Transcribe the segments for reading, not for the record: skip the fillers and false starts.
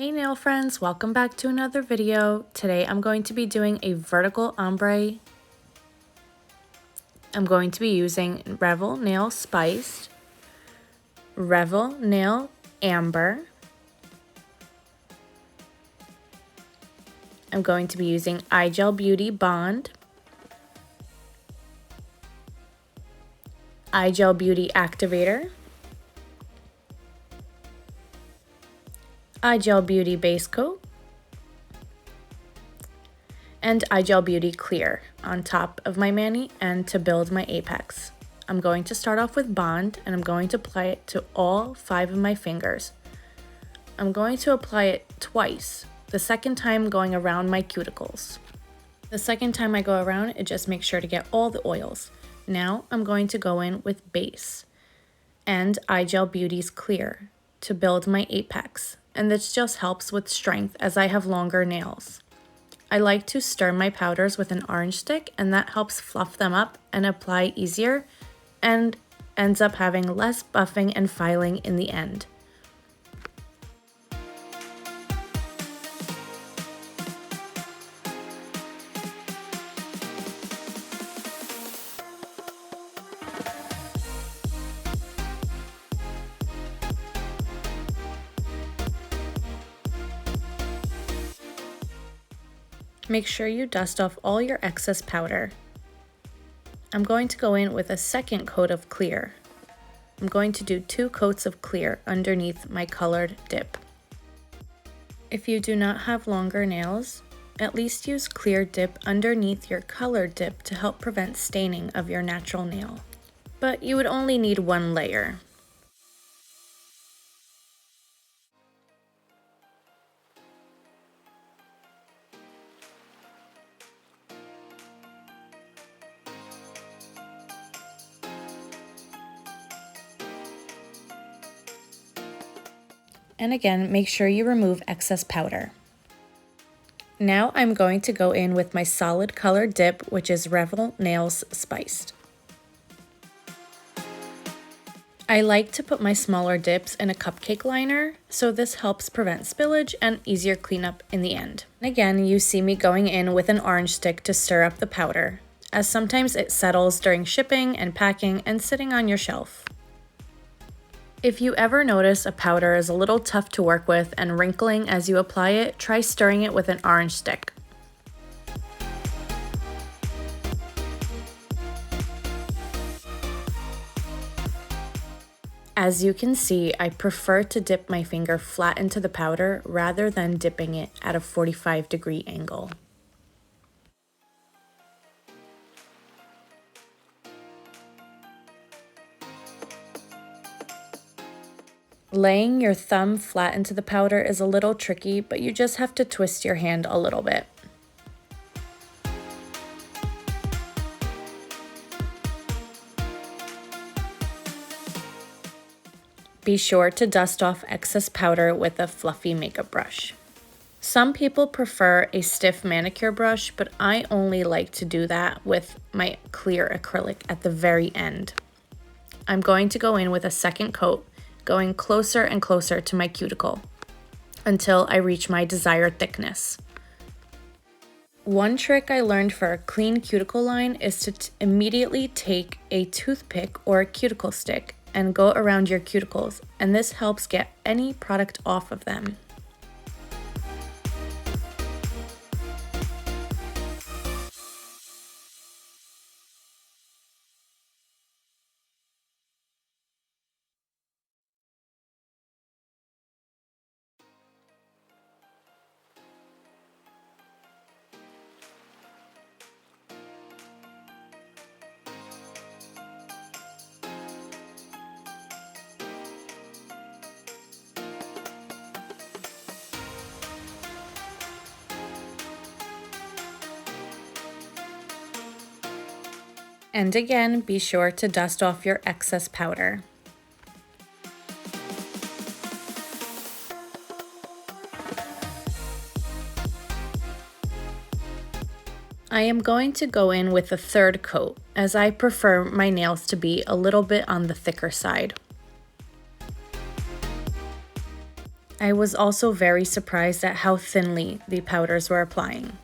Hey nail friends, welcome back to another video. Today I'm going to be doing a vertical ombre. I'm going to be using Revel Nail Spiced, Revel Nail Amber. I'm going to be using iGel Beauty Bond, iGel Beauty Activator, iGel Beauty Base Coat, and iGel Beauty Clear on top of my mani and to build my apex. I'm going to start off with Bond and I'm going to apply it to all 5 of my fingers. I'm going to apply it twice, the second time going around my cuticles. The second time I go around, it just makes sure to get all the oils. Now I'm going to go in with Base and iGel Beauty's Clear to build my apex, and this just helps with strength as I have longer nails. I like to stir my powders with an orange stick, and that helps fluff them up and apply easier and ends up having less buffing and filing in the end. Make sure you dust off all your excess powder. I'm going to go in with a second coat of clear. I'm going to do 2 coats of clear underneath my colored dip. If you do not have longer nails, at least use clear dip underneath your colored dip to help prevent staining of your natural nail. But you would only need 1 layer. And again, make sure you remove excess powder. Now I'm going to go in with my solid color dip, which is Revel Nails Spiced. I like to put my smaller dips in a cupcake liner, so this helps prevent spillage and easier cleanup in the end. And again, you see me going in with an orange stick to stir up the powder, as sometimes it settles during shipping and packing and sitting on your shelf. If you ever notice a powder is a little tough to work with and wrinkling as you apply it, try stirring it with an orange stick. As you can see, I prefer to dip my finger flat into the powder rather than dipping it at a 45-degree angle. Laying your thumb flat into the powder is a little tricky, but you just have to twist your hand a little bit. Be sure to dust off excess powder with a fluffy makeup brush. Some people prefer a stiff manicure brush, but I only like to do that with my clear acrylic at the very end. I'm going to go in with a second coat, going closer and closer to my cuticle until I reach my desired thickness. One trick I learned for a clean cuticle line is to immediately take a toothpick or a cuticle stick and go around your cuticles, and this helps get any product off of them. And again, be sure to dust off your excess powder. I am going to go in with a third coat, as I prefer my nails to be a little bit on the thicker side. I was also very surprised at how thinly the powders were applying.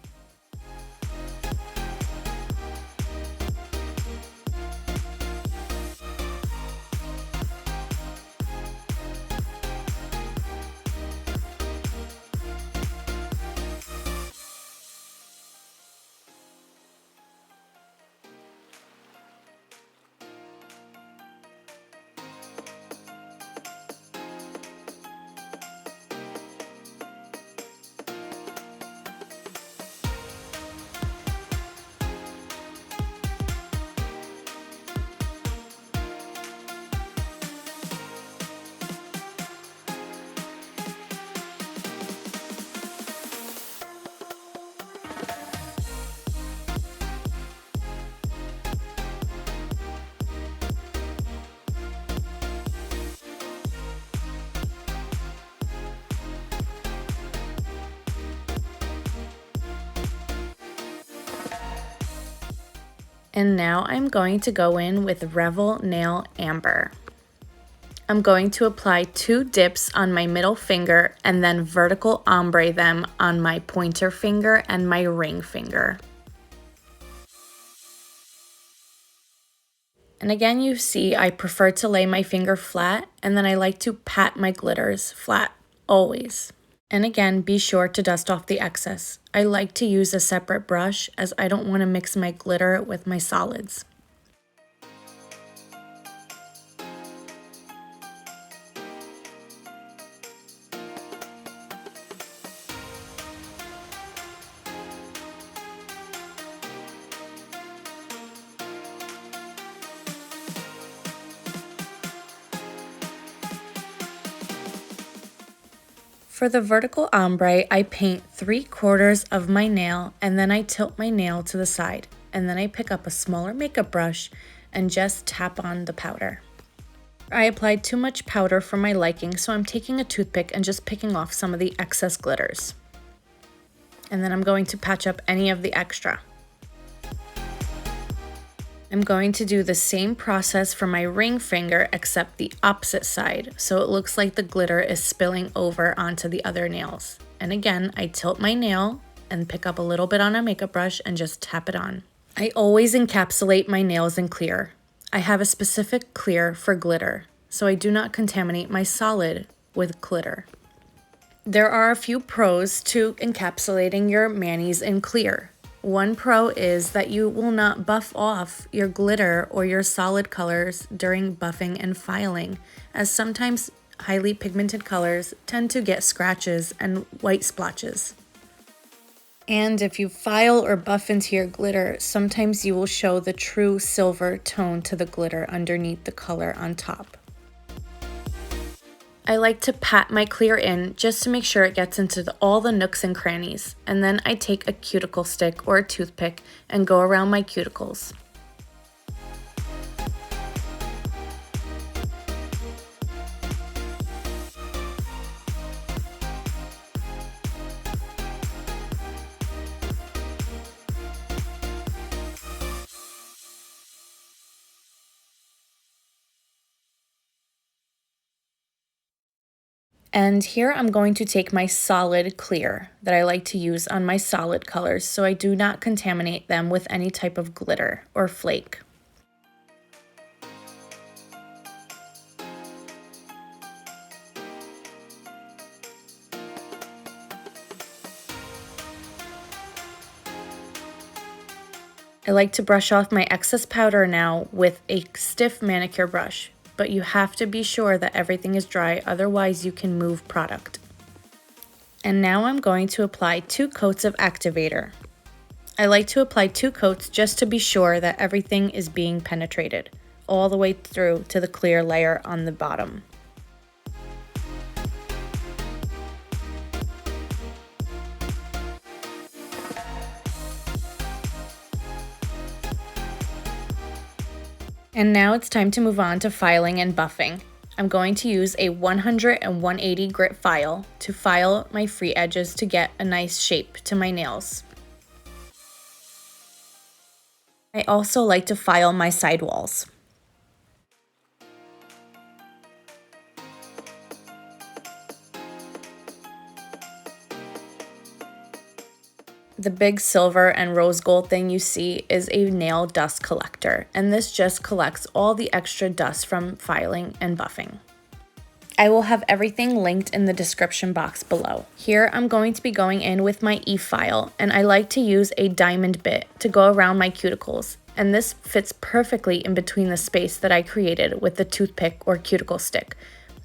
And now I'm going to go in with Revel Nail Amber. I'm going to apply 2 dips on my middle finger and then vertical ombre them on my pointer finger and my ring finger. And again, you see I prefer to lay my finger flat, and then I like to pat my glitters flat, always. And again, be sure to dust off the excess. I like to use a separate brush as I don't want to mix my glitter with my solids. For the vertical ombre, I paint 3/4 of my nail and then I tilt my nail to the side. And then I pick up a smaller makeup brush and just tap on the powder. I applied too much powder for my liking, so I'm taking a toothpick and just picking off some of the excess glitters. And then I'm going to patch up any of the extra. I'm going to do the same process for my ring finger except the opposite side, so it looks like the glitter is spilling over onto the other nails. And again, I tilt my nail and pick up a little bit on a makeup brush and just tap it on. I always encapsulate my nails in clear. I have a specific clear for glitter, so I do not contaminate my solid with glitter. There are a few pros to encapsulating your manis in clear. One pro is that you will not buff off your glitter or your solid colors during buffing and filing, as sometimes highly pigmented colors tend to get scratches and white splotches. And if you file or buff into your glitter, sometimes you will show the true silver tone to the glitter underneath the color on top. I like to pat my clear in just to make sure it gets into all the nooks and crannies, and then I take a cuticle stick or a toothpick and go around my cuticles. And here I'm going to take my solid clear that I like to use on my solid colors so I do not contaminate them with any type of glitter or flake. I like to brush off my excess powder now with a stiff manicure brush, but you have to be sure that everything is dry, otherwise you can move product. And now I'm going to apply 2 coats of activator. I like to apply 2 coats just to be sure that everything is being penetrated all the way through to the clear layer on the bottom. And now it's time to move on to filing and buffing. I'm going to use a 100 and 180 grit file to file my free edges to get a nice shape to my nails. I also like to file my sidewalls. The big silver and rose gold thing you see is a nail dust collector, and this just collects all the extra dust from filing and buffing. I will have everything linked in the description box below. Here I'm going to be going in with my e-file, and I like to use a diamond bit to go around my cuticles, and this fits perfectly in between the space that I created with the toothpick or cuticle stick,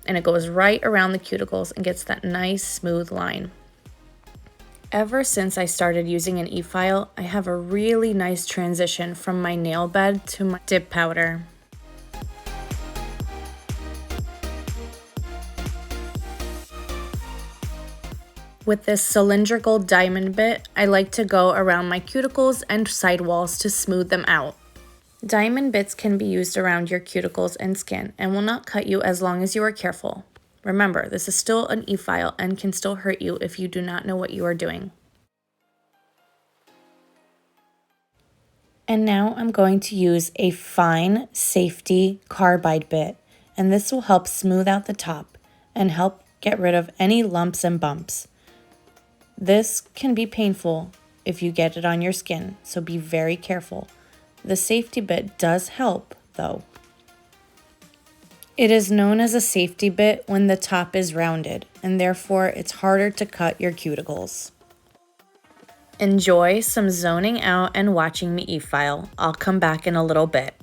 and it goes right around the cuticles and gets that nice smooth line. Ever since I started using an e-file, I have a really nice transition from my nail bed to my dip powder. With this cylindrical diamond bit, I like to go around my cuticles and sidewalls to smooth them out. Diamond bits can be used around your cuticles and skin and will not cut you as long as you are careful. Remember, this is still an e-file and can still hurt you if you do not know what you are doing. And now I'm going to use a fine safety carbide bit, and this will help smooth out the top and help get rid of any lumps and bumps. This can be painful if you get it on your skin, so be very careful. The safety bit does help, though. It is known as a safety bit when the top is rounded, and therefore it's harder to cut your cuticles. Enjoy some zoning out and watching me e-file. I'll come back in a little bit.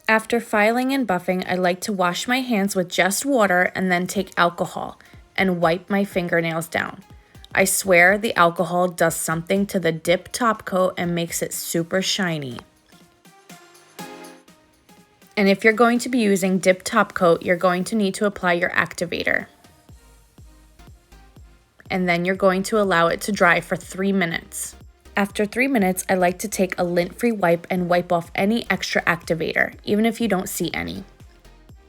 After filing and buffing, I like to wash my hands with just water and then take alcohol and wipe my fingernails down. I swear the alcohol does something to the dip top coat and makes it super shiny. And if you're going to be using dip top coat, you're going to need to apply your activator. And then you're going to allow it to dry for 3 minutes. After 3 minutes, I like to take a lint-free wipe and wipe off any extra activator, even if you don't see any.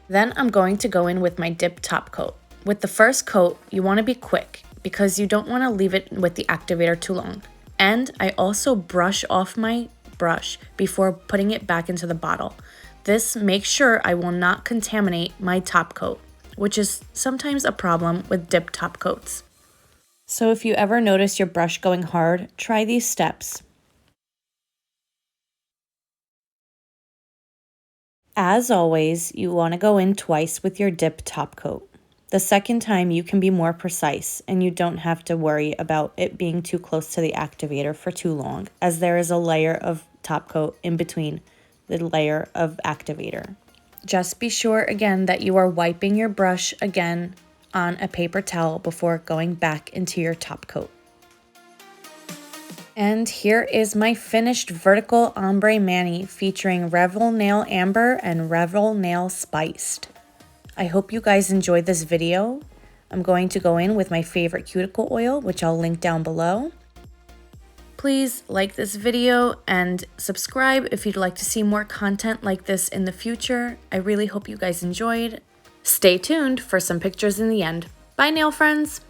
Then I'm going to go in with my dip top coat. With the first coat, you want to be quick because you don't want to leave it with the activator too long. And I also brush off my brush before putting it back into the bottle. This makes sure I will not contaminate my top coat, which is sometimes a problem with dip top coats. So if you ever notice your brush going hard, try these steps. As always, you want to go in twice with your dip top coat. The second time you can be more precise and you don't have to worry about it being too close to the activator for too long, as there is a layer of top coat in between the layer of activator. Just be sure again that you are wiping your brush again on a paper towel before going back into your top coat. And here is my finished vertical ombre mani featuring Revel Nail Amber and Revel Nail Spiced. I hope you guys enjoyed this video. I'm going to go in with my favorite cuticle oil, which I'll link down below. Please like this video and subscribe if you'd like to see more content like this in the future. I really hope you guys enjoyed. Stay tuned for some pictures in the end. Bye, nail friends!